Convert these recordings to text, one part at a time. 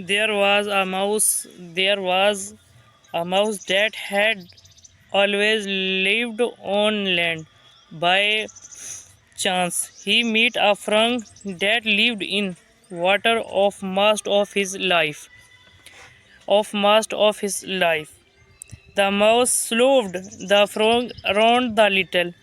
There was a mouse. There was a mouse that had always lived on land. By chance, he met a frog that lived in water of most of his life. Of most of his life, the mouse followed the frog around the little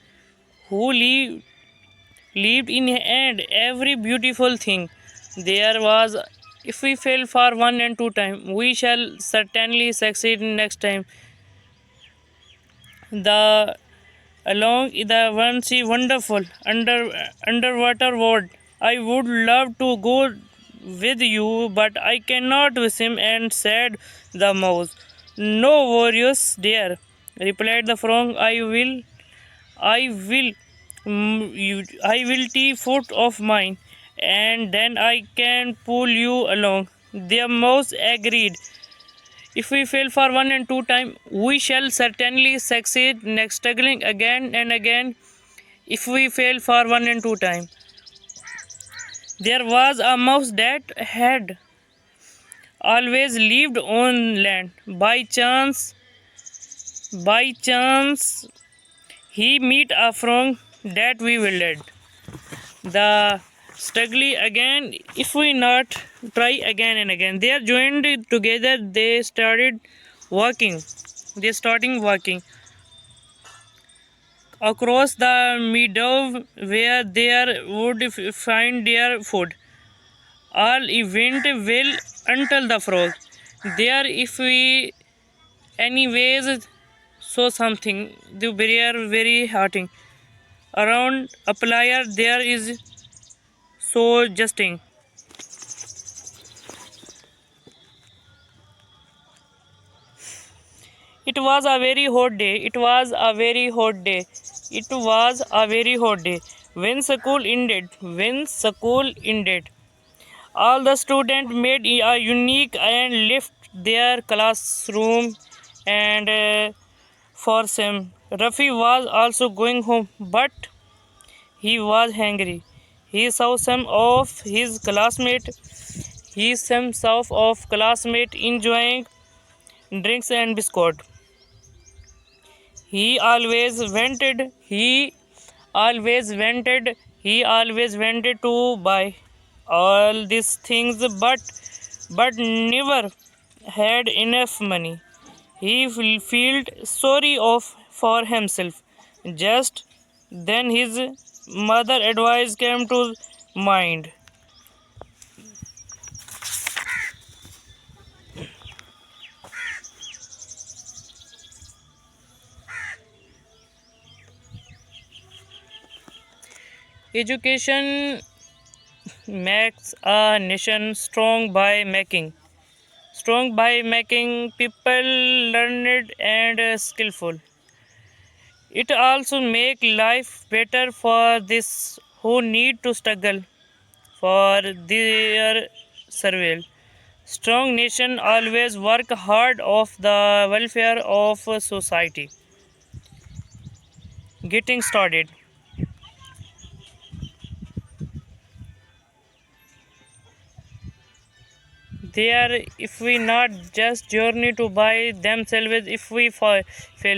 who lived in and every beautiful thing there was. If we fail for one and two times, we shall certainly succeed next time. The along the one sea wonderful underwater world. I would love to go with you, but I cannot swim, and said the mouse. No worries, dear, replied the frog. I will tea foot of mine, and then I can pull you along. The mouse agreed. If we fail for one and two times, we shall certainly succeed next, struggling again and again. If we fail for one and two times, there was a mouse that had always lived on land. By chance, he met a frog that we wilted. The struggling again, if we not try again and again. They are joined together. They started walking. They starting walking across the meadow where they would find their food. All went well until the frog. There, if we anyways saw something, the barrier very hurting. Around a player there is so justing. It was a very hot day. It was a very hot day. It was a very hot day. When school ended. When school ended. All the students made a unique and left their classroom and for some. Rafi was also going home, but he was hungry. He saw some of his classmates. He saw some of classmates enjoying drinks and biscuit. He always wanted. He always wanted to buy all these things, but never had enough money. He felt sorry of for himself. Just then his mother advice came to mind. Education makes a nation strong by making people learned and skillful. It also make life better for this who need to struggle for their survival. Strong nation always work hard of the welfare of society. Getting started. They are, if we not just journey to buy themselves. If we fail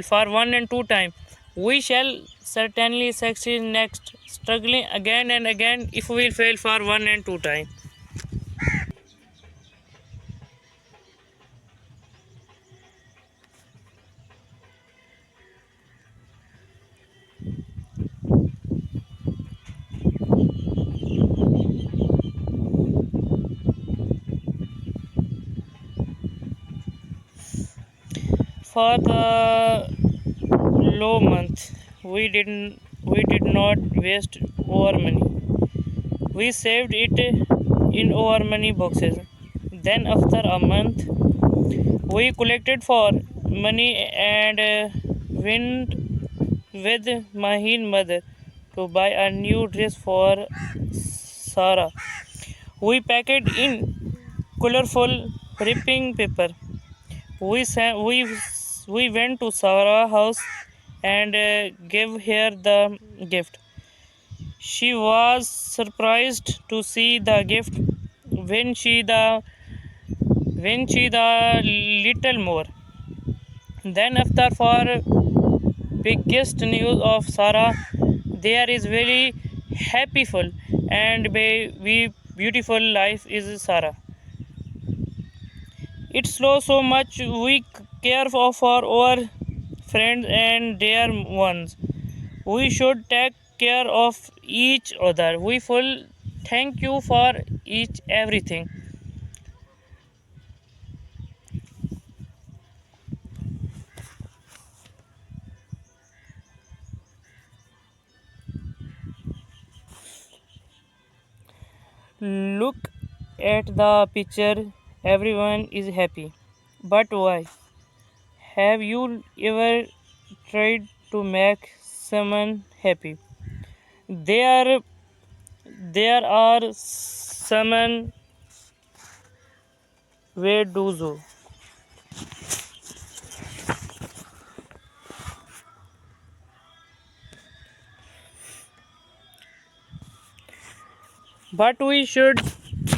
for one and two times, we shall certainly succeed next, struggling again and again. If we fail for one and two times, for the low month, we did not waste our money. We saved it in our money boxes. Then after a month, we collected for money and went with Mahin mother to buy a new dress for Sarah. We packed in colorful wrapping paper. We sa- we went to Sarah's house and gave her the gift. She was surprised to see the gift when she the Vinci the little more. Then after for biggest news of Sarah, there is very happyful and very beautiful life is Sarah. It's so much we care for our friends and dear ones. We should take care of each other. We full thank you for each everything. Look at the picture. Everyone is happy. But why? Have you ever tried to make someone happy? There, there are someone where do so. But we should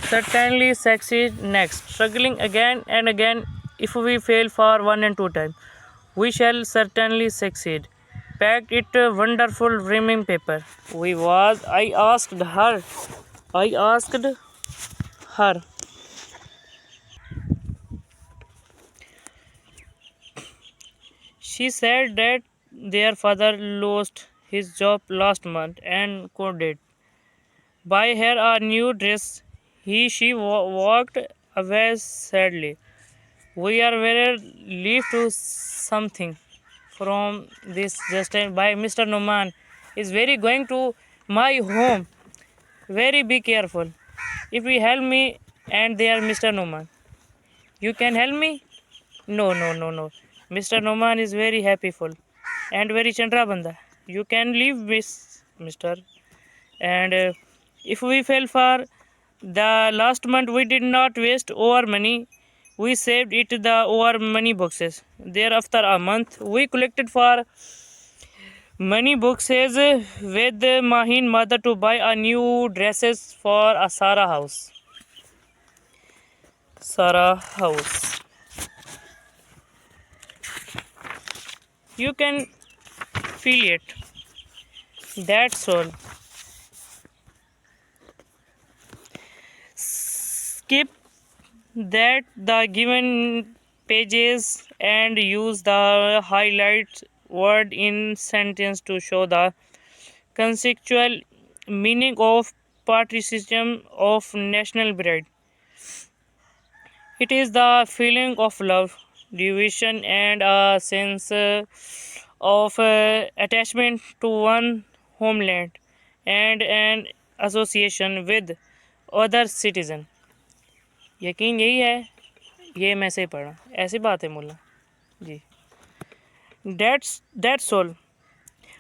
certainly succeed next, struggling again and again. If we fail for one and two times, we shall certainly succeed. Packed it a wonderful rimming paper. We was. I asked her. I asked her. She said that their father lost his job last month and couldn't buy her a new dress. She walked away sadly. We are very relieved to something from this just by Mr. Noman is very going to my home. Very be careful. If you help me and there Mr. Noman, you can help me? No. Mr. Noman is very happyful and very Chandra Banda. You can leave Mr. And if we fail for the last month, we did not waste our money. We saved it the our money boxes. Thereafter a month, we collected for money boxes with Mahin mother to buy a new dresses for a Sarah house. Sarah house. You can feel it. That's all. Skip that the given pages and use the highlight word in sentence to show the conceptual meaning of patriotism of national pride. It is the feeling of love, devotion, and a sense of attachment to one homeland and an association with other citizen. यकीन यही है ये मैं से पढ़ा ऐसी बात है मुल्ला जी that's all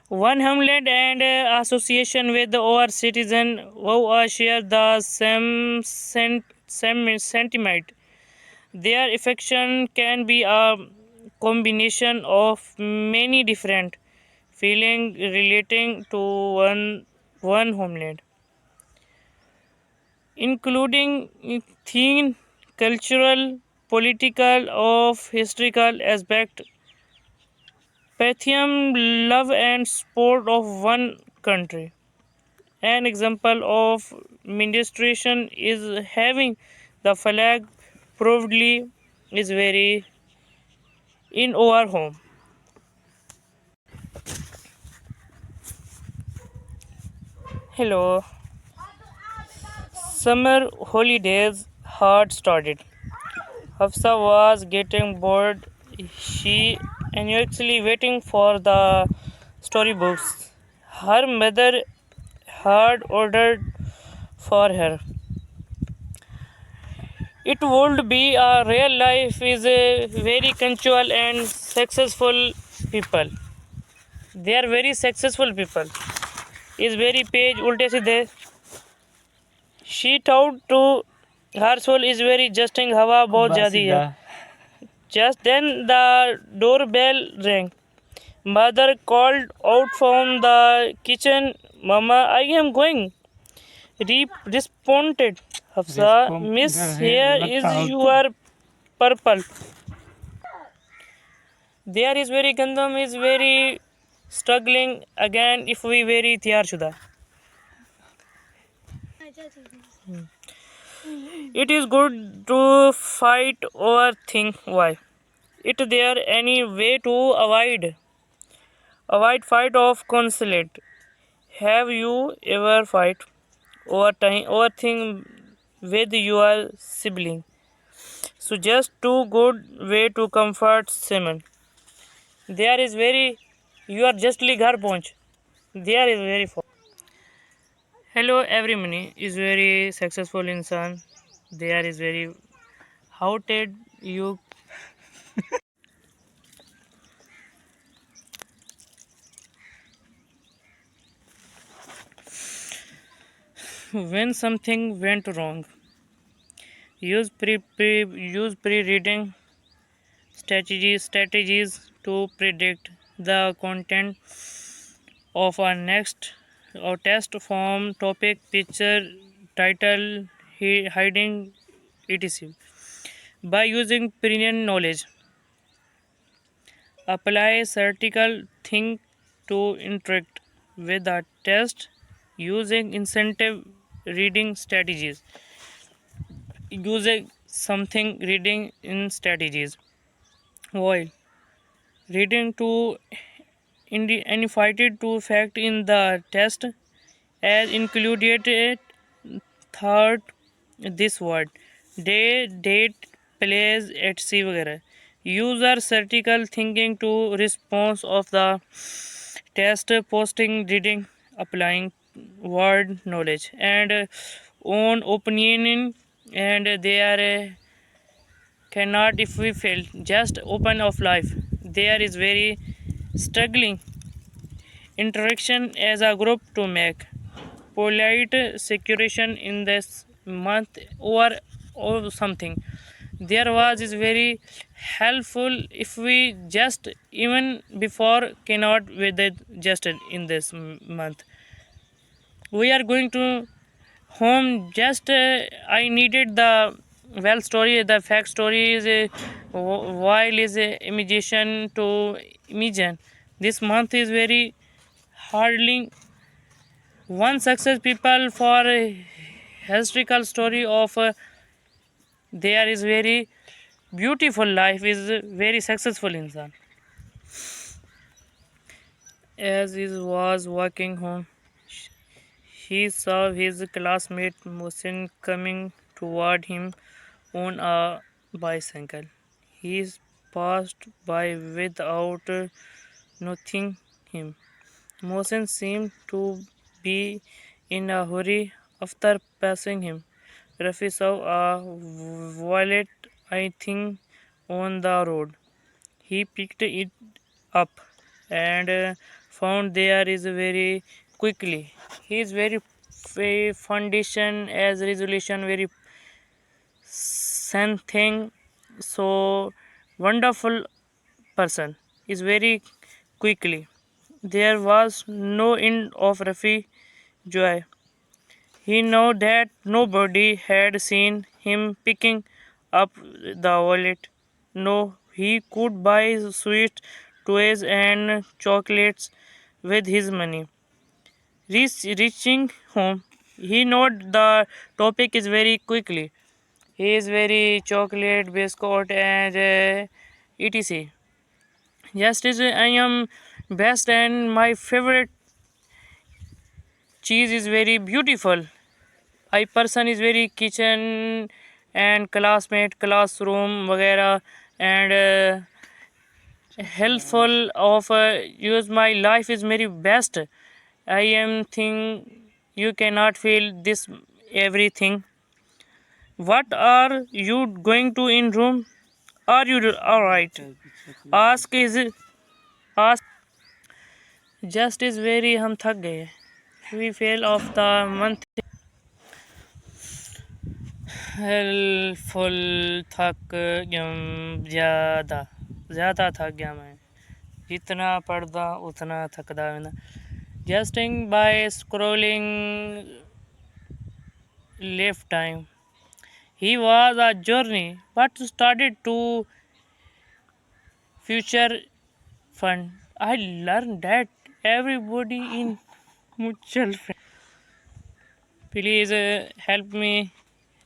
one homeland and association with our citizen who share the same sentiment. Their affection can be a combination of many different feelings relating to one homeland, including theme, cultural, political, of historical aspect, patriotism, love and support of one country. An example of administration is having the flag proudly is very in our home. Hello. Summer holidays had started. Hafsa was getting bored. She anxiously waiting for the storybooks her mother had ordered for her. It would be a real life is a very punctual and successful people. They are very successful people. Is very page ulte सीधे. She thought to her soul is very justing हवा बहुत ज़्यादा है. Just then the doorbell rang. Mother called out from the kitchen, Mama, I am going. Responded Hafsa, Miss, here is your purple. There is very Gandam is very struggling again if we very tiyar shuda. It is good to fight or think why. It there any way to avoid fight of conflict. Have you ever fight over time or think with your sibling? So just two good way to comfort Simon. There is very you are justly ghar pahunch. There is very far. Hello everyone is very successful insan. There is very how did you when something went wrong? Use pre-reading strategies to predict the content of our next or test form topic picture title hiding etc by using prior knowledge apply critical think to interact with the test using incentive reading strategies using something reading in strategies while reading to invited to fact in the test as included third this word day date place etc वगैरह user critical thinking to response of the test posting reading applying word knowledge and own opinion and they are cannot if we fail just open of life there is very struggling interaction as a group to make polite securation in this month or something there was is very helpful if we just even before cannot with it just in this month we are going to home just I needed the well story the fact story is while is imagination to imagine this month is very hardly one success people for historical story of there is very beautiful life is very successful insan as he was walking home he saw his classmate Mohsin coming toward him on a bicycle he passed by without noticing him Mohsin seemed to be in a hurry after passing him Rafi saw a wallet, I think, on the road. He picked it up and found there is very quickly. He is very foundation as resolution very something so wonderful person is very quickly. There was no end of Rafi joy. He knew that nobody had seen him picking up the wallet. No, he could buy sweet toys and chocolates with his money. Reaching home, he noted the topic is very quickly. He is very chocolate, biscuit, and etc. Just as I am best and my favorite cheese is very beautiful. I person is very kitchen and classmate classroom वगैरह and helpful of use my life is very best I am think you cannot feel this everything what are you going to in room are you all right ask is ask just is very हम थक गए we fail of the month helpful थक ज़्यादा ज़्यादा थक गया मैं जितना पढ़दा उतना थकदा मैं jesting by scrolling left time He was a journey, but started to future fund. I learned that everybody in mutual fund. Please help me.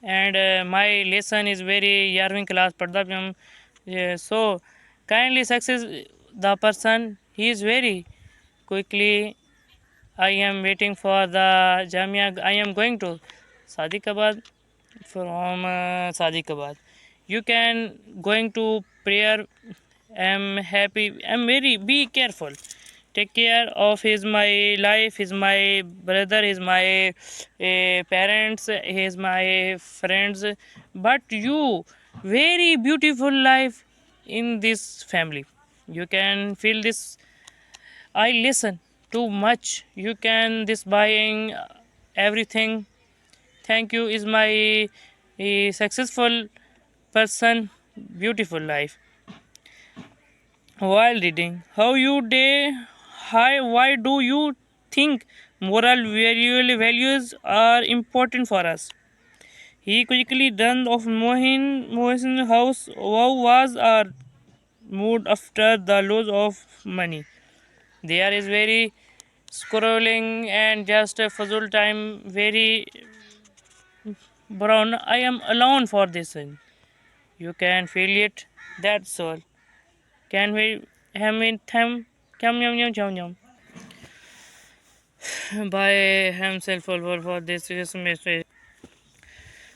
And my lesson is very yarving class padda pe hum. So kindly success the person. He is very quickly. I am waiting for the Jamia. I am going to Sadiqabad from Sadiqabad. You can going to prayer. I'm happy. I'm very be careful. Take care of his my life. Is my brother. Is my parents. Is my friends. But you very beautiful life in this family. You can feel this. I listen too much. You can this buying everything. Thank you is my successful person. Beautiful life. While reading, how you day? Hi, why do you think moral values are important for us? He quickly ran off Mohin's house. How was our mood after the loss of money? There is very scrolling and just a fuzzle time. Very brown. I am alone for this one. You can feel it. That's all. Can we have it them? Yum yum yum yum yum. By himself for this message.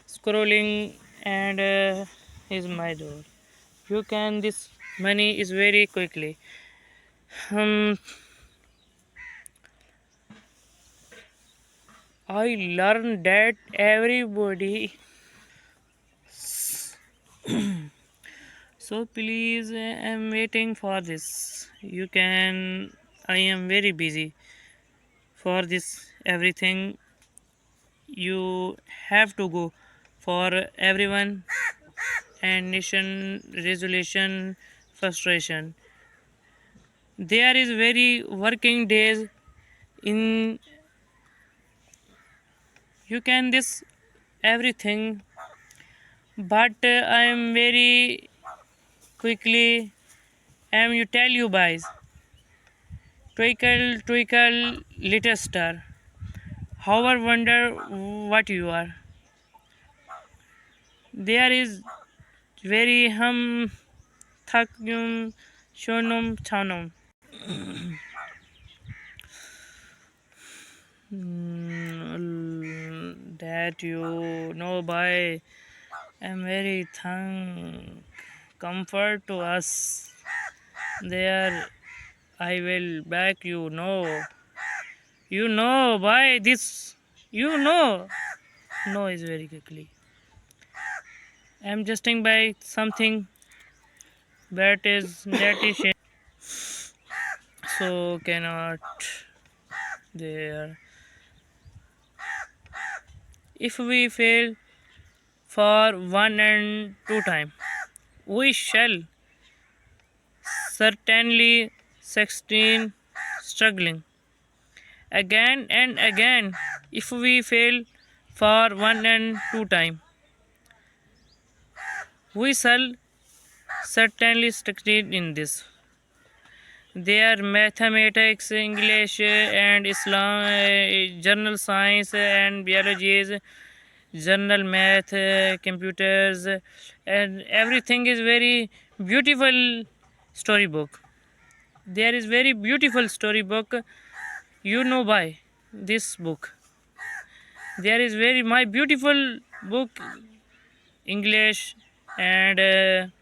Scrolling and is my door. You can this money is very quickly. Um, I learned that everybody. So please, I'm waiting for this. You can. I am very busy for this everything. You have to go for everyone and nation resolution frustration. There is very working days in you can this everything, but I am very quickly. Am you tell you guys? Twinkle twinkle little star. However, wonder what you are. There is very thak shonum chanum. That you know by am very thank comfort to us. There I will back you know. You know by this you know. No is very quickly. I'm justing by something that is so cannot there. If we fail for one and two time, we shall certainly succeed struggling again and again. If we fail for one and two time, we shall certainly succeed in this. Their mathematics, English, and Islam, general science and biology, general math, computers, and everything is very beautiful storybook. There is very beautiful storybook. You know by this book. There is very my beautiful book English and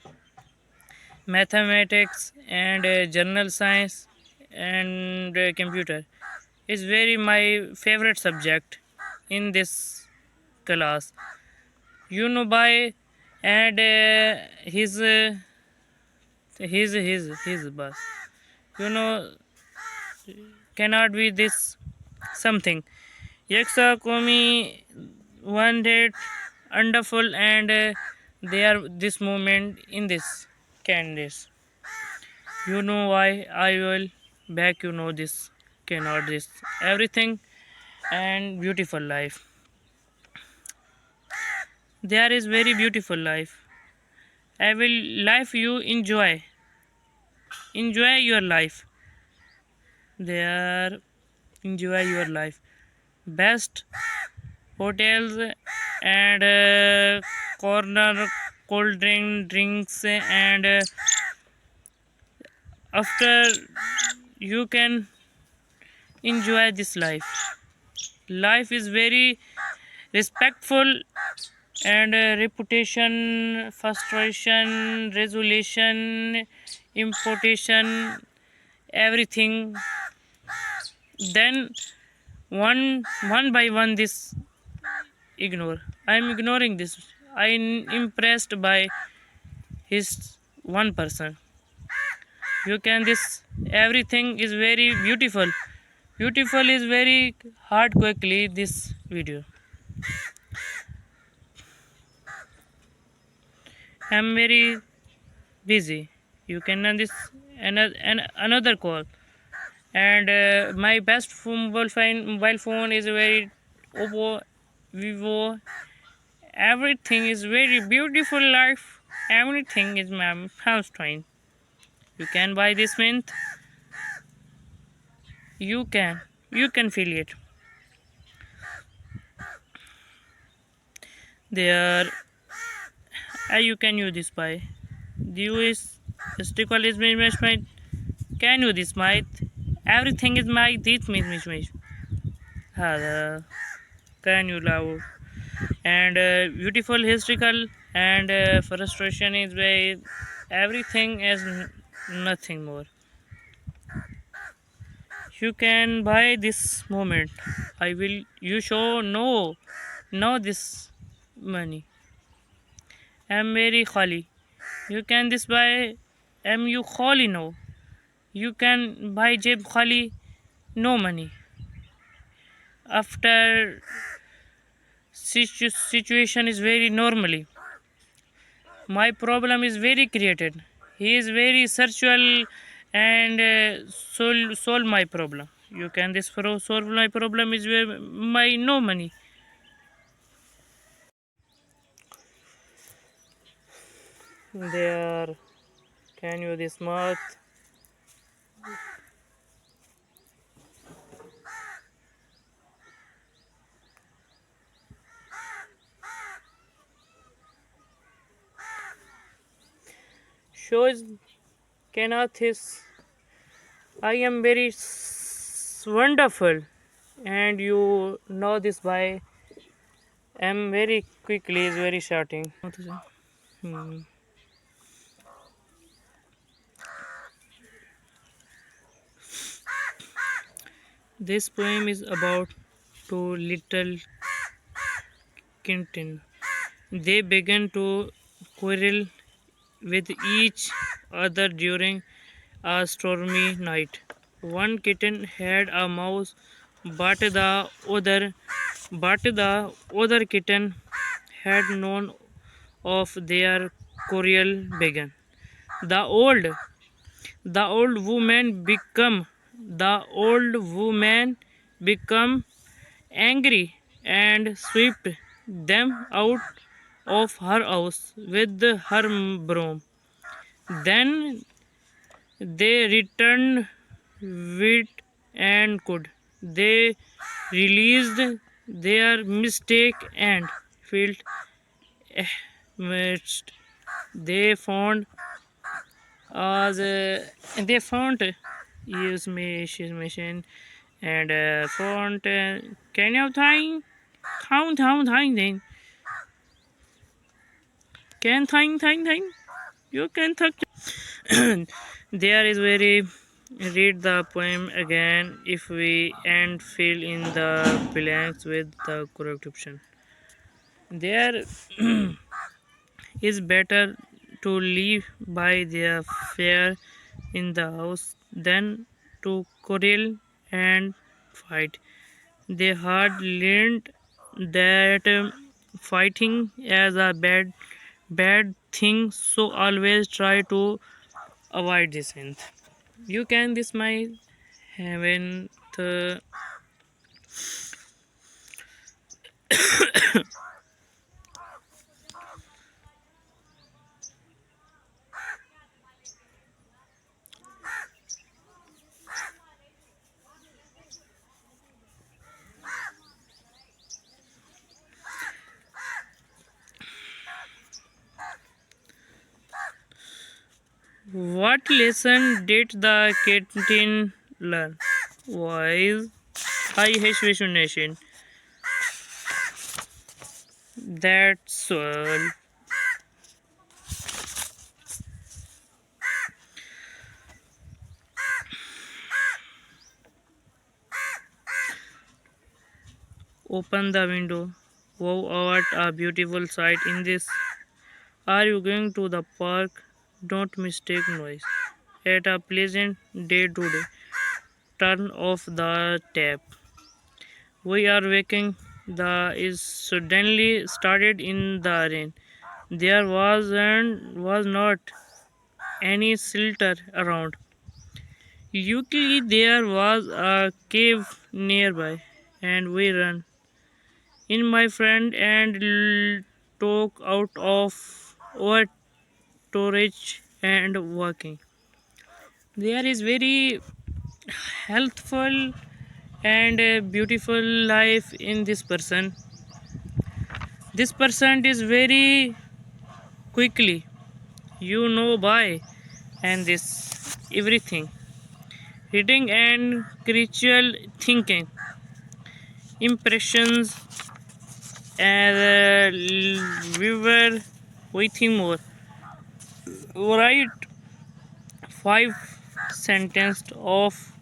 mathematics and general science and computer is very my favorite subject in this class. You know by and his bus. You know cannot be this something. Yaksa Komi wanted wonderful and they are this moment in this candies. You know why I will back you know this cannot this everything and beautiful life. There is very beautiful life. I will life you enjoy. Enjoy your life. There, enjoy your life. Best hotels and corner cold drinks and after you can enjoy this life. Life is very respectful and reputation, frustration, resolution, importation, everything. Then one by one this ignore. I am ignoring this. I am impressed by his one person. You can this everything is very beautiful. Beautiful is very hard quickly this video. I am very busy. You can this another call. And my best mobile phone is very Oppo, Vivo. Everything is very beautiful life. Everything is my house train. You can buy this mint. You can feel it. There, you can use this buy. Do is stickle is my. Can you this might? Everything is my this me. Can you love? And beautiful historical and frustration is by everything is nothing more. You can buy this moment. I will you show no this money. I'm very khali. You can this buy. Am you khali? No, you can buy jeb khali. No money. After situation is very normally. My problem is very created. He is very sexual and solve my problem. You can this solve my problem is my no money. There, can you this math? Shows cannot his. I am very wonderful, and you know this by. Am very quickly is very shouting. Hmm. This poem is about two little kitten. They began to quarrel with each other during a stormy night. One kitten had a mouse, but the other kitten had none of their quarrel began. The old the old woman become angry and swept them out of her house with her broom. Then they returned wit and could. They realized their mistake and felt amazed. They found as they found use machine and found can you thing can thing you can talk. There is very read the poem again if we and fill in the blanks with the correct option. There is better to live by their fare in the house than to quarrel and fight. They had learned that fighting is a bad thing, so always try to avoid this end. You can this my heaven the What lesson did the kitten learn? Wise high nation. That's all. Open the window. Wow, what a beautiful sight in this. Are you going to the park? Don't mistake noise. At a pleasant day today. Turn off the tap. We are waking. The is suddenly started in the rain. There was not any shelter around. Luckily there was a cave nearby, and we ran in my friend and took out of our storage and walking. There is very healthful and beautiful life in this person. This person is very quickly, you know by, and this everything. Reading and critical thinking, impressions, and we were waiting more. Write 5 sentences of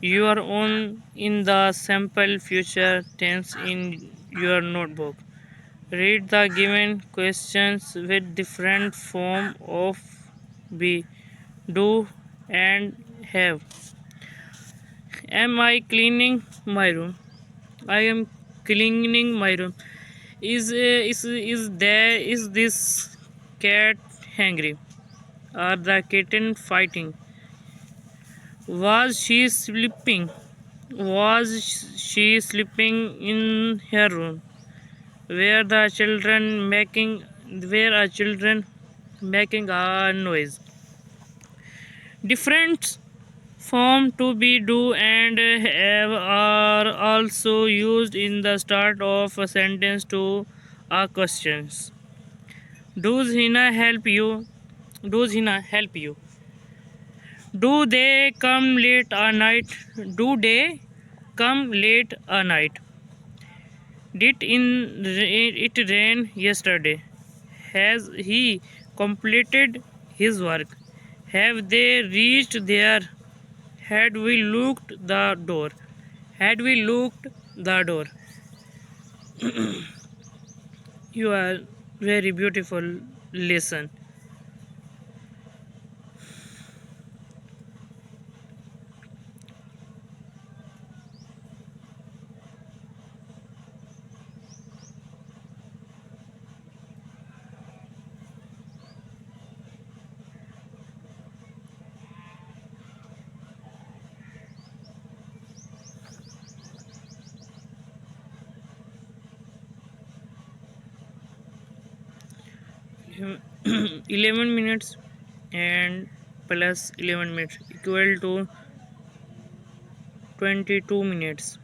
your own in the sample future tense in your notebook. Read the given questions with different form of be, do, and have. Am I cleaning my room? I am cleaning my room. Is this cat hungry? Are the kitten fighting? Was she sleeping? Was she sleeping in her room? Were the children making were are children making a noise? Different form to be do and have are also used in the start of a sentence to ask questions. Does Hina help you? Does Hina help you? Do they come late at night? Do they come late at night? It rain yesterday? Has he completed his work? Have they reached there? Had we looked the door? Had we looked the door? You are very beautiful lesson. 11 minutes and plus 11 minutes equal to 22 minutes.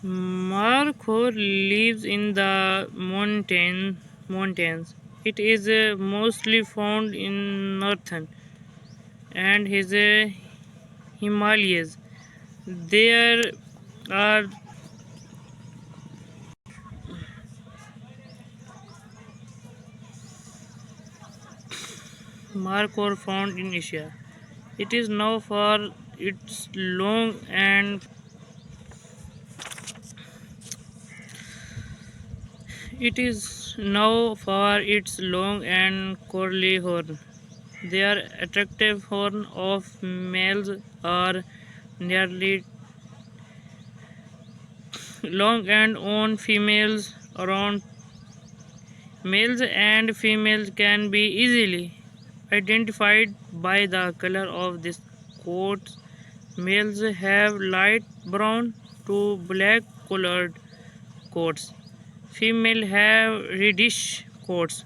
Markhor lives in the mountains. It is mostly found in northern and his Himalayas. There are Markhor found in Asia. It is known for its long and it is now for its long and curly horn. Their attractive horn of males are nearly long and on females around. Males and females can be easily identified by the color of this coat. Males have light brown to black colored coats. Females have reddish quotes.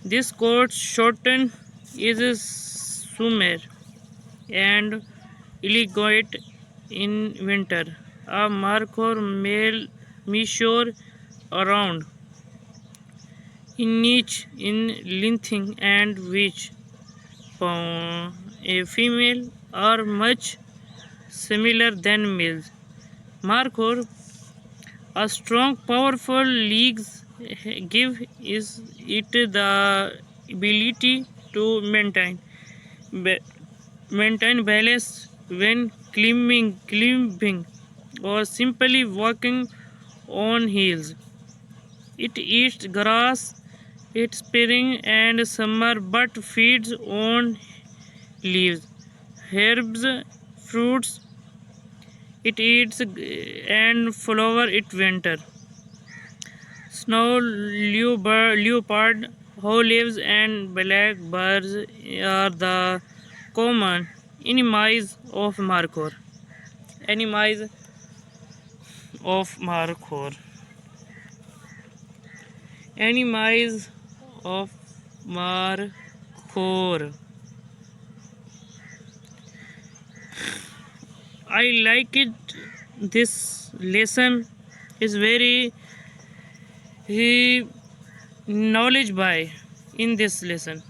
This quote shorten is summer and elegant in winter. A marker male measure around in each in length and which a female are much similar than males. Marker, a strong, powerful legs give is it the ability to ba- maintain balance when climbing or simply walking on heels. It eats grass, it's spring and summer but feeds on leaves, herbs, fruits. It eats and flower it winter. Snow leopard, olives and blackbirds are the common enemies of Markhor. Enemies of Markhor. Enemies of Markhor. I like it. This lesson is very knowledge by in this lesson.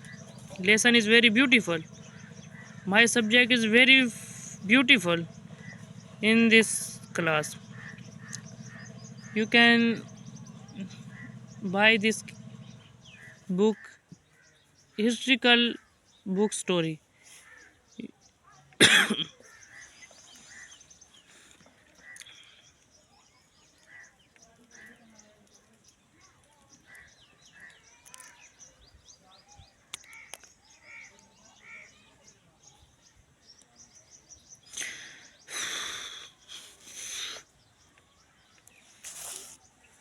Lesson is very beautiful. My subject is very beautiful in this class. You can buy this book, historical book story.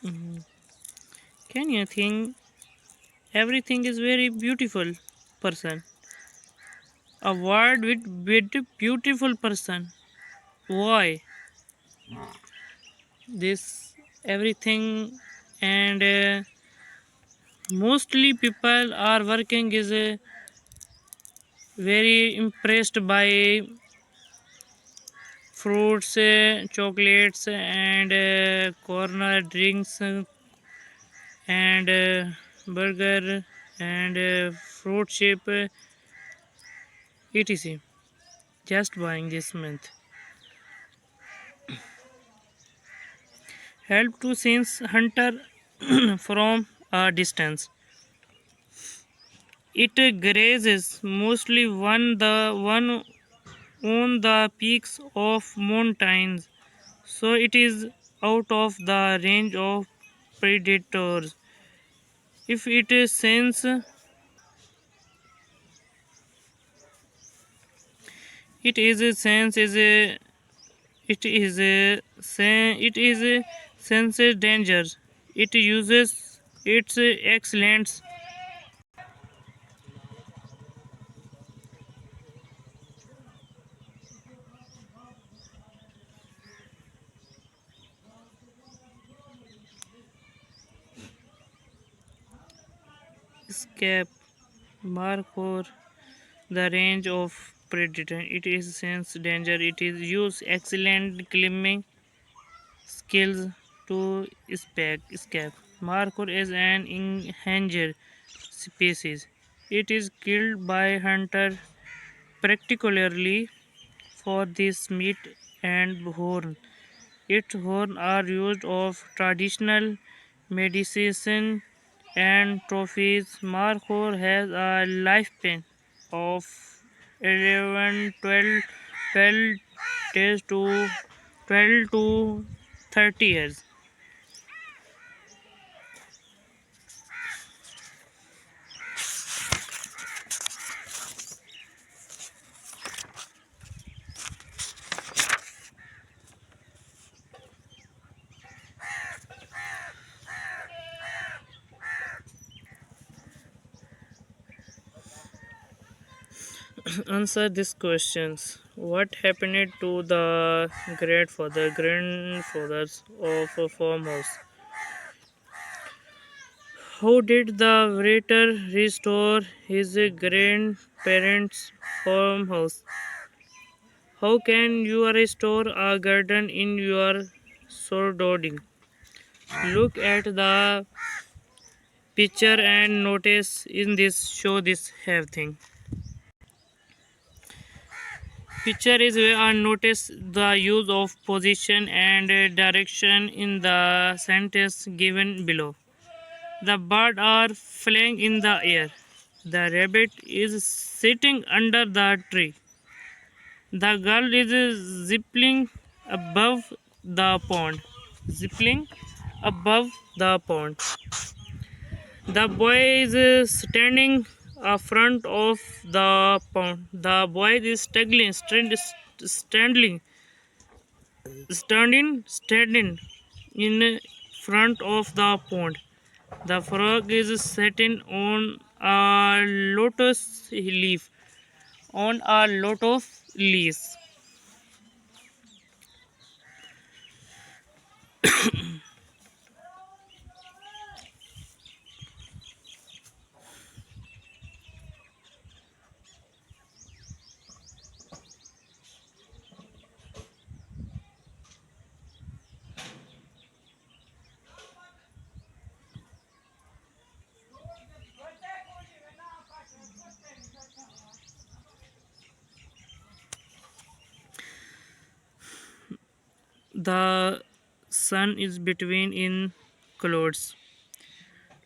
Mhm. Can you think everything is very beautiful person? A word with beautiful person. Why? This everything and mostly people are working is very impressed by fruits, chocolates and corner drinks and burger and fruit shape etc. Just buying this month help to sense hunter from a distance. It grazes mostly one on the peaks of mountains, so it is out of the range of predators. If it is sense, it is a sense is a it is a senses danger. It uses its excellent escape mark for the range of predator. It is sense danger. It is use excellent climbing skills to escape. Markhor is an endangered species. It is killed by hunter particularly for this meat and horn. Its horn are used of traditional medicine and trophies. Markhor has a lifespan of 11, 12 days to 12 to 30 years. Answer these questions. What happened to the grandfathers of a farmhouse? How did the waiter restore his grandparents' farmhouse? How can you restore a garden in your surrounding? Look at the picture and notice in this show this have thing. Picture is where I notice the use of position and direction in the sentence given below. The birds are flying in the air. The rabbit is sitting under the tree. The girl is zipping above the pond. Zipping above the pond. The boy is standing front of the pond. The boy is standing in front of the pond. The frog is sitting on a lotus leaf. On a lotus leaf. The sun is between in clouds.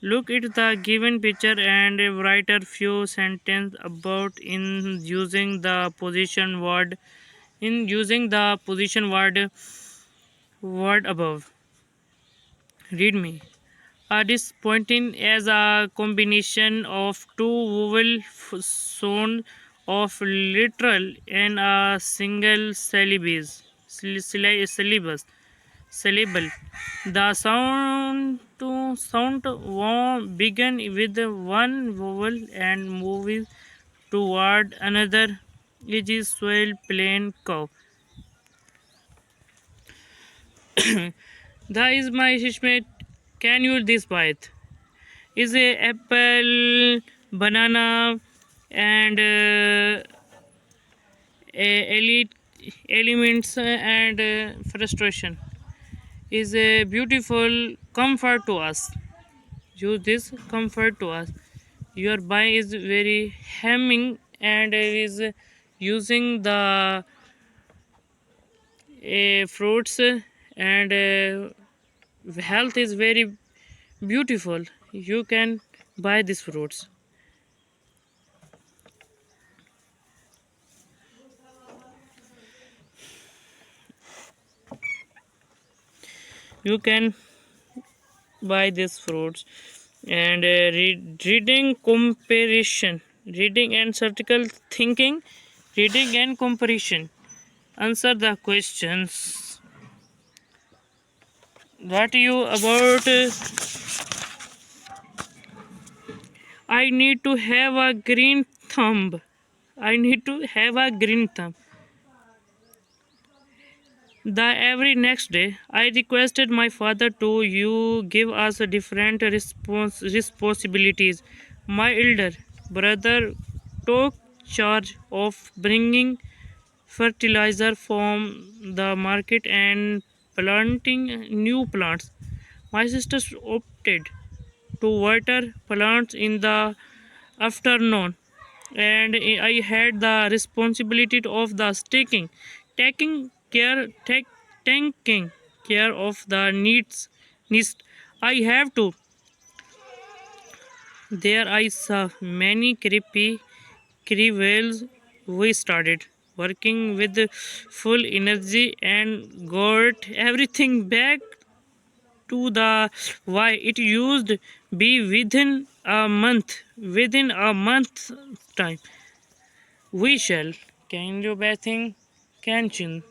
Look at the given picture and write a few sentences about in using the position word word above. Read me. Disappointing as a combination of two vowel sound of literal and a single syllabus. Syllable. The sound won't begin with one vowel and move toward another. It is swell plain cow. That is my assessment. Can you this bite? Is a apple, banana, and elite elements and frustration is a beautiful comfort to us. Use this comfort to us. Your buy is very hemming and is using the fruits and health is very beautiful. You can buy these fruits. You can buy these fruits and reading comparison, reading and critical thinking, reading and comparison. Answer the questions. What you about? I need to have a green thumb. I need to have a green thumb. The every next day, I requested my father to you give us a different responsibilities. My elder brother took charge of bringing fertilizer from the market and planting new plants. My sister opted to water plants in the afternoon, and I had the responsibility of the taking care, taking care of the needs. I have to. There I saw many creepy creevels. We started working with full energy and got everything back to the why it used be within a month time. We shall can you bathing canchen.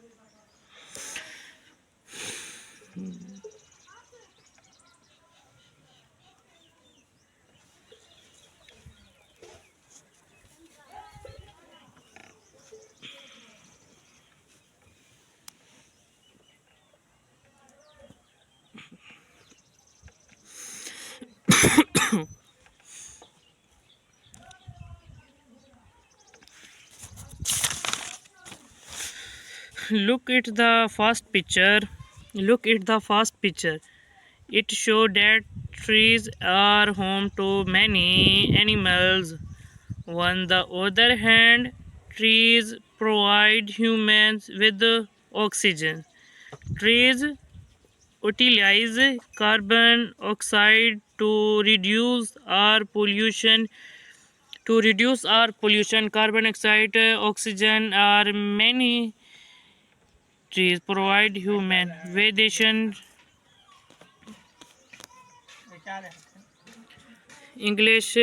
Look at the first picture. Look at the first picture. It shows that trees are home to many animals. On the other hand, trees provide humans with oxygen. Trees utilize carbon oxide to reduce our pollution. Carbon dioxide, oxygen are many trees provide human vegetation. English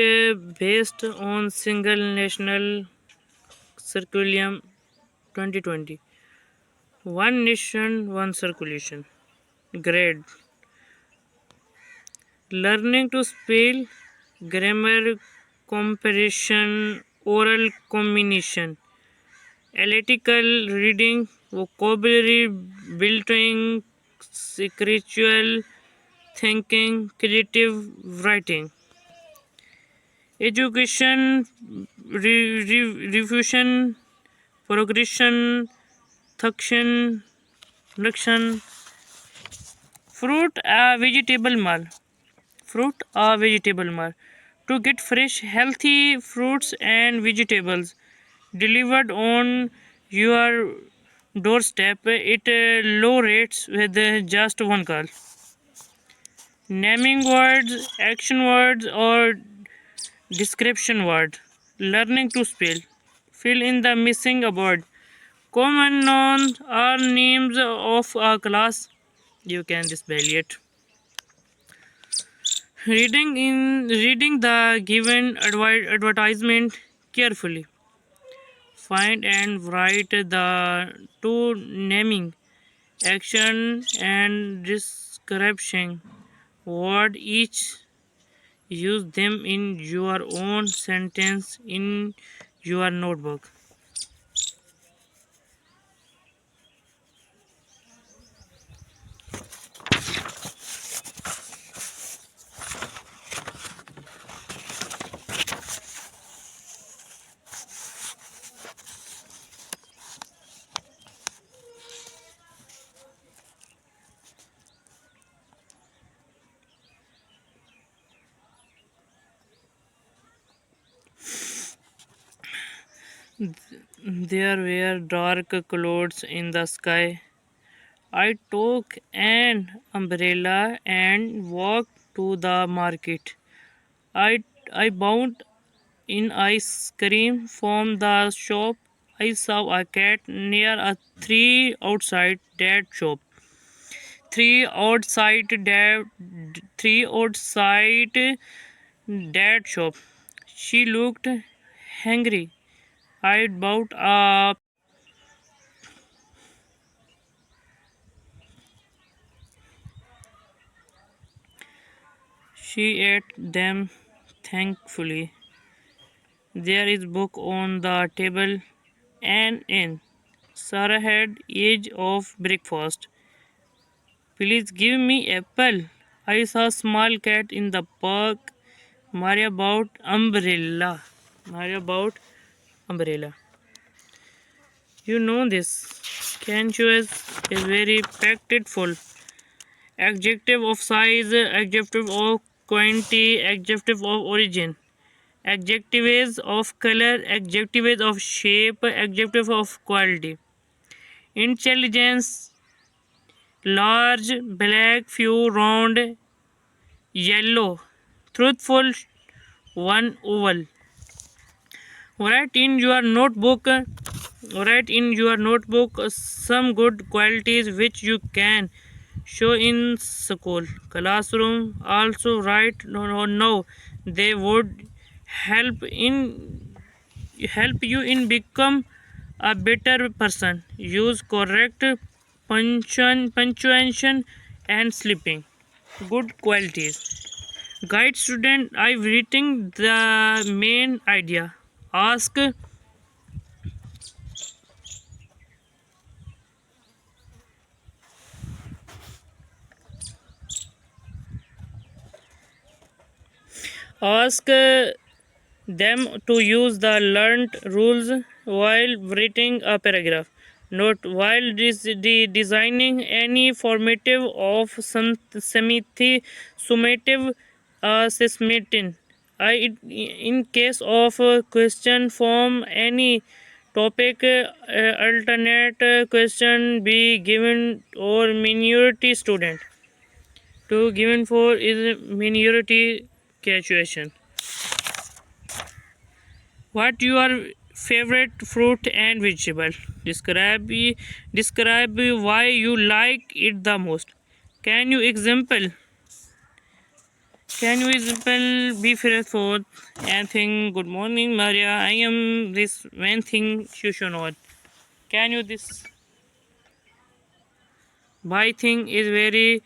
based on single national circulum 2020. One nation, one circulation. Grade. Learning to spell, grammar comparison, oral communication, analytical reading, vocabulary building, spiritual thinking, creative writing. Education, refusion, progression, suction, reduction. Fruit a vegetable mal. Fruit a vegetable mal. To get fresh, healthy fruits and vegetables delivered on your doorstep at low rates with just one call. Naming words, action words, or description words. Learning to spell. Fill in the missing word. Common nouns are names of a class. You can spell it. Reading the given advertisement carefully. Find and write the two naming, action and description word each. Use them in your own sentence in your notebook. There were dark clouds in the sky. I took an umbrella and walked to the market. I bought in ice cream from the shop. I saw a cat near a tree outside that shop. Three outside that Three outside that shop. She looked hungry. I bought a She ate them thankfully. There is book on the table and in. Sarah had age of breakfast. Please give me apple. I saw small cat in the park. Maria bought umbrella. Maria bought umbrella. You know this. Cantuous is very packed full. Adjective of size, adjective of quantity, adjective of origin. Adjectives of color, adjectives of shape, adjective of quality. Intelligence, large, black, few, round, yellow. Truthful, one, oval. Write in your notebook. Write in your notebook some good qualities which you can show in school classroom. Also write no. They would help you in become a better person. Use correct punctuation and sleeping. Good qualities. Guide student. I'm writing the main idea. Ask Ask them to use the learned rules while writing a paragraph. Note while designing any formative of some summative systematin. In case of question form any topic, alternate question be given or minority student. To given for is minority graduation. What your favorite fruit and vegetable? Describe why you like it the most. Can you example? Can you example be for anything? Good morning, Maria. I am this one thing you should know. Can you this buy thing is very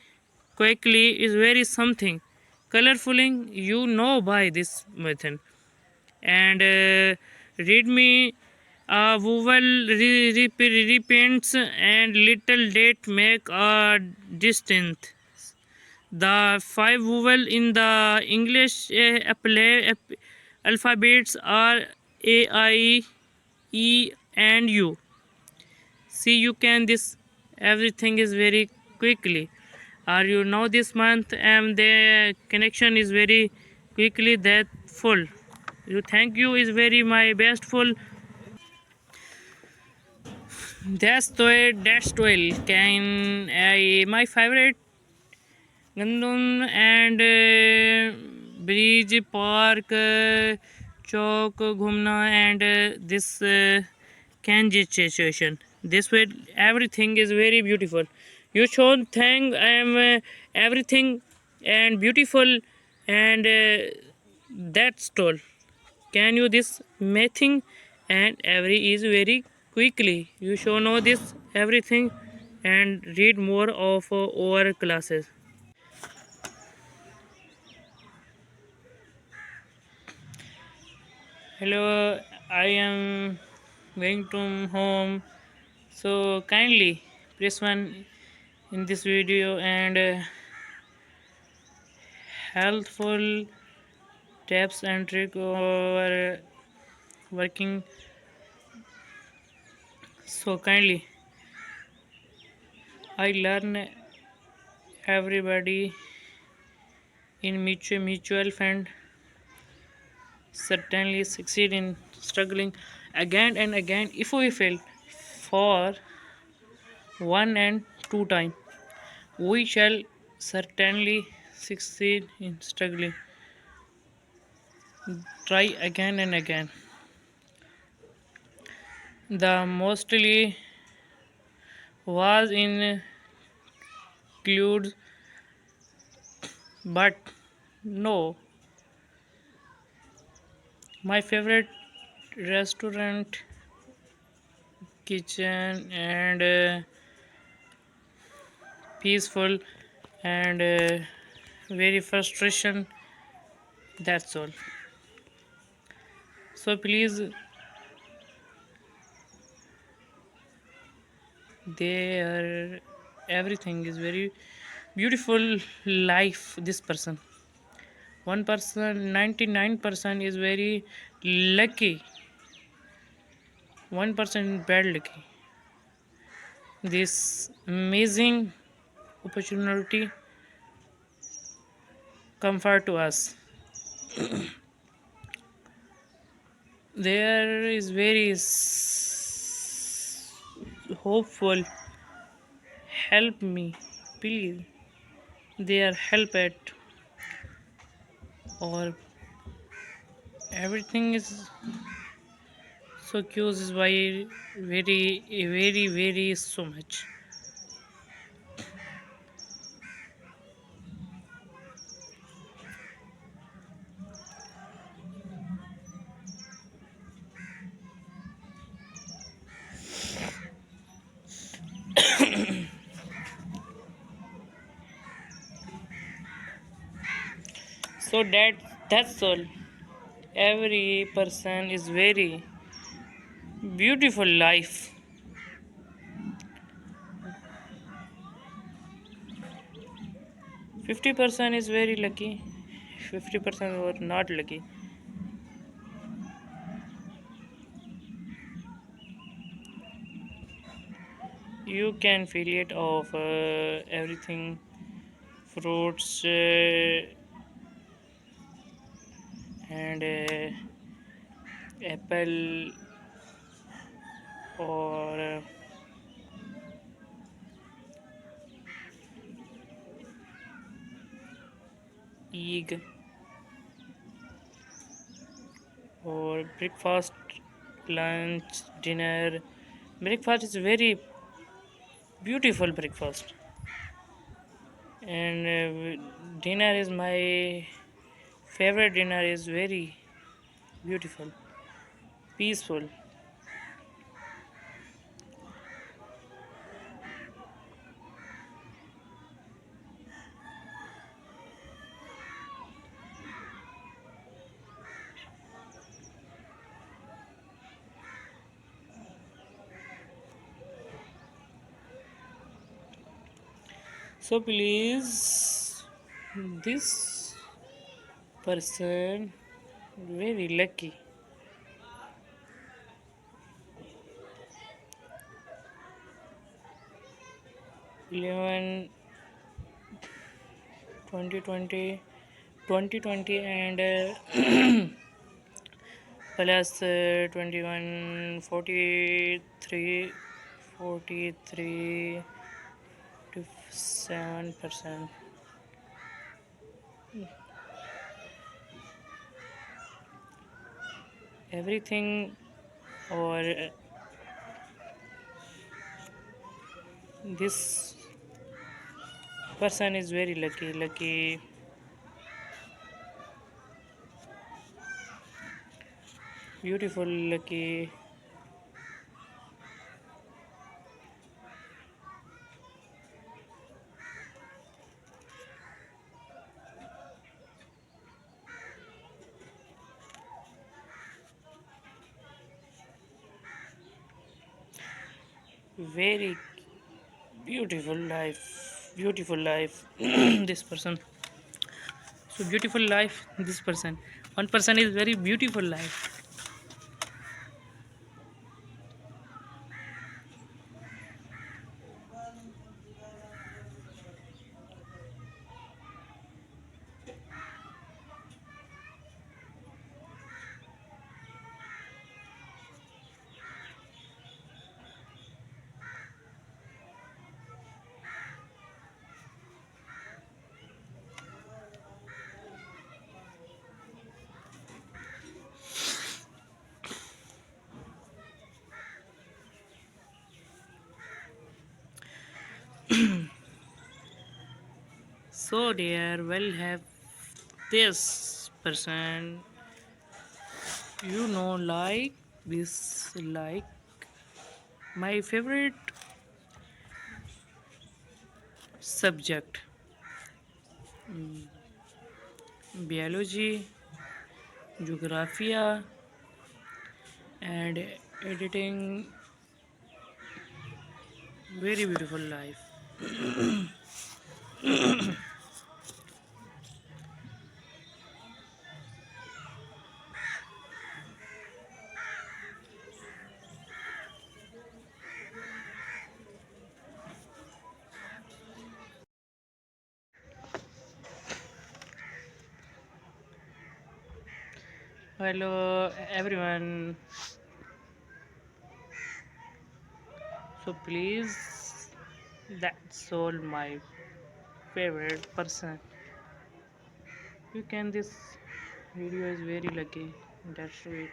quickly is very something colorfuling you know by this method and read me vowel repaints and little date make a distinct. The five vowel in the English alphabets are A, I, E, and U. See, you can this everything is very quickly. Are you know this month and the connection is very quickly that full. You thank you is very my best full. That's 12. Can I my favorite Gandun and Bridge Park Chowk Ghumna and this Kanji situation. This way everything is very beautiful. You should thank I am everything and beautiful and that's all. Can you this mathing and every is very quickly. You should know this everything and read more of our classes. Hello, I am going to home. So kindly press one in this video and helpful tips and trick over working. So kindly, I learn everybody in mutual friend certainly succeed in struggling again and again. If we fail for one and two time, we shall certainly succeed in struggling. Try again and again. The mostly was includes, but no. My favorite restaurant, kitchen, and peaceful and very frustration. That's all. So please, there everything is very beautiful life. This person, 1%, 99% is very lucky. 1% bad lucky. This amazing opportunity comfort to us. There is very hopeful. Help me, please. Their help at or everything is so curious is why very so much. So that's all. Every person is very beautiful life. 50% is very lucky. 50% were not lucky. You can feel it of everything, fruits and apple or egg or breakfast, lunch, dinner. Breakfast is very beautiful breakfast, and dinner is my favorite. Dinner is very beautiful, peaceful. So please, this person very lucky. 11 2020 2020 and plus 21 43 43 to 7%. Everything or this person is very lucky, beautiful, lucky. Very beautiful life. This person, so beautiful life. This person, one person is very beautiful life. So dear, well have this person, like this, like my favorite subject, biology, geography, and editing. Very beautiful life. Hello everyone. So please, that's all my favorite person. You can this video is very lucky. That's sweet.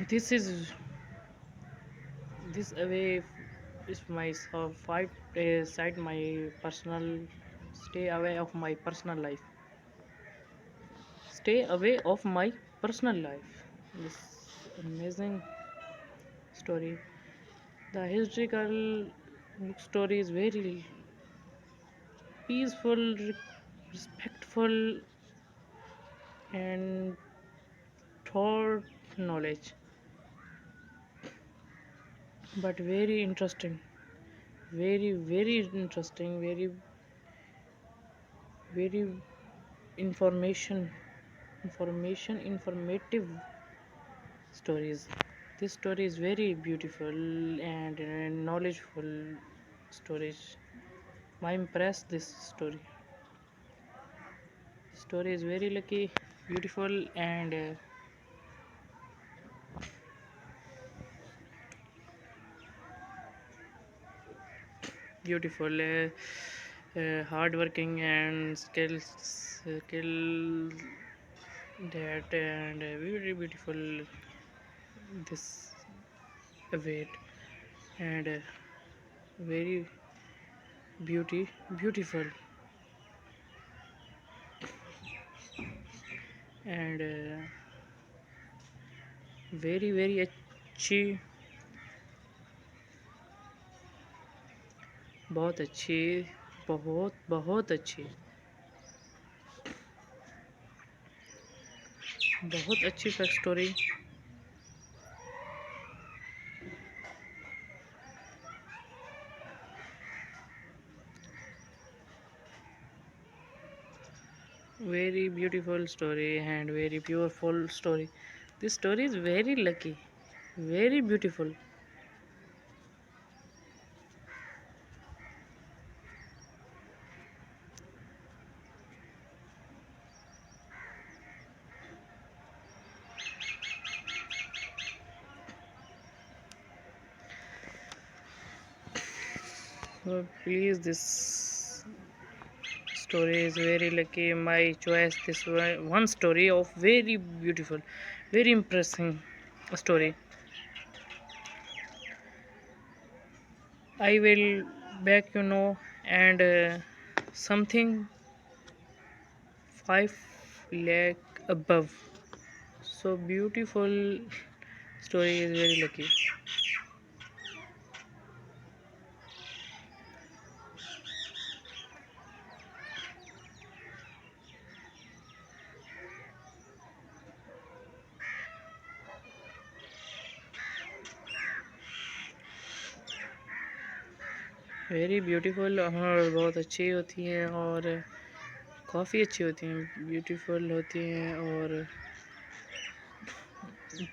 This is this away is my fight side my personal, stay away of my personal life, stay away of my personal life. This amazing story, the historical story is very peaceful, respectful, and thought knowledge, but very interesting, very interesting, very informative stories. This story is very beautiful and knowledgeful stories. I impressed this story is very lucky, beautiful, and beautiful, hardworking and skill that, and very beautiful this weight, and very beautiful, and very अच्छी, बहुत अच्छी, बहुत अच्छी, बहुत अच्छी fact story. Very beautiful story and very pureful story. This story is very lucky, very beautiful. So please, this story is very lucky. My choice this one story of very beautiful, very impressing story. I will back, and something 5 lakh above. So beautiful story is very lucky. Very beautiful, और बहुत अच्छी होती हैं और काफ़ी अच्छी होती हैं, ब्यूटीफुल होती हैं और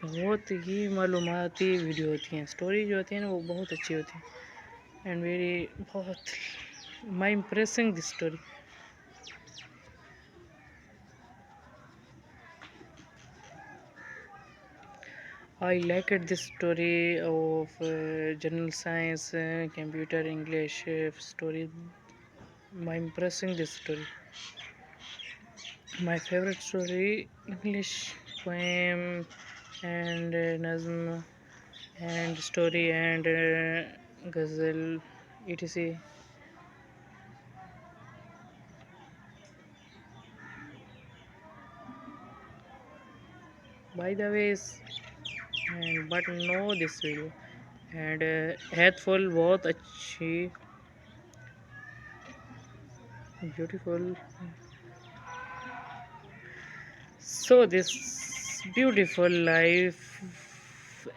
बहुत ही मालूमाती वीडियो होती हैं। स्टोरी जो होती है ना वो बहुत अच्छी होती है एंड वेरी बहुत my impressing this story. I liked this story of general science, computer, English story. My impressing this story. My favorite story, English poem and Nazm and story and ghazal, etc. By the way, but know this video and helpful, बहुत अच्छी, beautiful. So this beautiful life,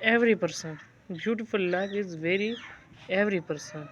every person, beautiful life is very every person.